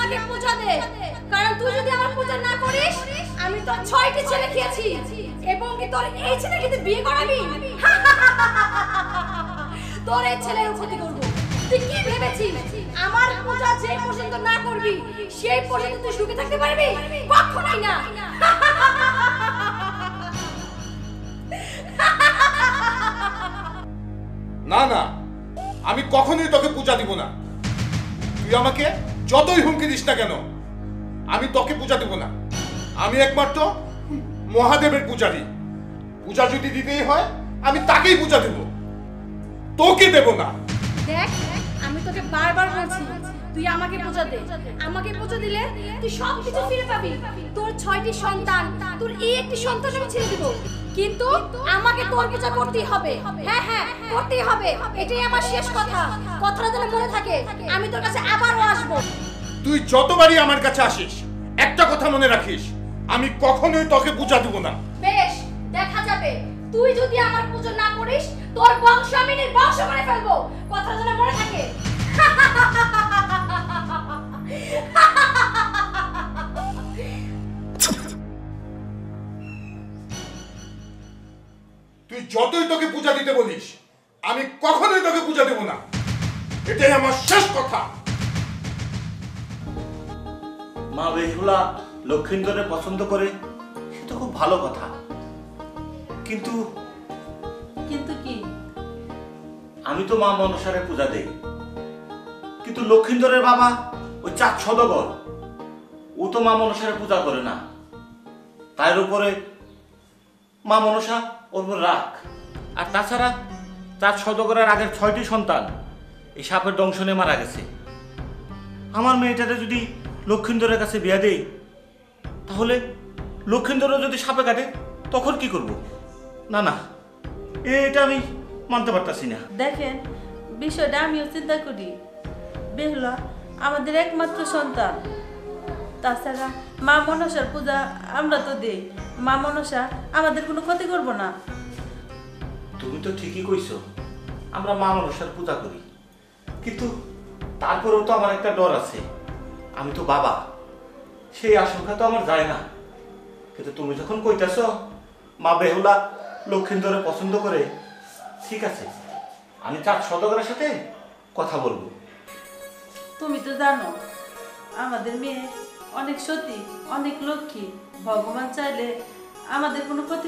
আমাকে পূজা দে, কারণ তুই যদি আমার পূজা না করিস আমি তোর 6টি ছেলে খেয়েছি এবং কি তোর এই ছেলেকে তুই বিয়ে করাবি? তোর এই ছেলের ক্ষতি করব। তুই কি ভেবেছিস আমার পূজা যে পর্যন্ত না করবি সেই পর্যন্ত তুই সুখে থাকতে পারবি? কখনোই না। না না, আমি কখনোই তোকে পূজা দিব না। তুই আমাকে যতই হুমকি দিস না কেন, আমি তোকে পূজা দেব না। আমি একমাত্র মহাদেবের পূজারী। পূজা যদি দিতেই হয় আমি তাকেই পূজা দেব, তোকে দেব না। দেখ, আমি তোকে বারবার বলছি তুই আমাকে পূজা দে। আমাকে পূজা দিলে তুই সব কিছু ফিরে পাবি। তোর 6টি সন্তান, তোর এই একটি সন্তান আমি ছেড়ে দেব, কিন্তু আমাকে তোর পূজা করতেই হবে। হ্যাঁ হ্যাঁ, করতেই হবে। এটাই আমার শেষ কথা। কথাটা যেন মনে থাকে, আমি তোর কাছে আবারও আসব। তুই যতবারই আমার কাছে আসিস একটা কথা মনে রাখিস, আমি কখনোই তোকে পূজা দেব না। বেশ, দেখা যাবে। তুই যদি আমার পূজা না করিস তোর বংশ আমি নির্বংশ করে ফেলবো। কথাটা যেন মনে থাকে। তুই যতই তোকে পূজা দিতে বলিস আমি কখনোই তোকে পূজা দেব না। এটাই আমার শেষ কথা। মা বেহুলা লক্ষিন্দরে পছন্দ করে, সে তো খুব ভালো কথা, কিন্তু কিন্তু কি? আমি তো মা মনসারে পূজা দেই, কিন্তু লক্ষিন্দরের বাবা ওই চাঁদ সদাগর, ও তো মা মনসারে পূজা করে না। তার উপরে মা মনসা ওর উপর রাগ। আর তাছাড়া চাঁদ সদাগরের আগের 6টি সন্তান এই সাপের দংশনে মারা গেছে। আমার মেয়েটাকে যদি লক্ষিন্দরের কাছে বিয়া দেই, তাহলে লক্ষিন্দরও যদি সাপে কাটে তখন কি করব? না না, এটা আমি মানতে পারতাছি না। দেখেন, বিষয়টা আমিও চিন্তা করি। বেহুলা আমাদের একমাত্র সন্তান। তাছাড়া মা মনসার পূজা আমরা তো দেই। মা মনসা আমাদের কোনো ক্ষতি করব না। তুমি তো ঠিকই কইছো, আমরা মা মনসার পূজা করি, কিন্তু তারপরেও তো আমার একটা ডর আছে। আমি তো বাবা, সেই আশঙ্কা তো আমার যায় না। কিন্তু তুমি যখন কইতাছো মা বেহুলা লক্ষিন্দরে পছন্দ করে, ঠিক আছে, আমি চাঁদ সদাগরের সাথে কথা বলবো। তুমি তো জানো আমাদের মেয়ে অনেক সতী, অনেক লক্ষ্মী। ভগবান চাইলে আমাদের কোনো ক্ষতি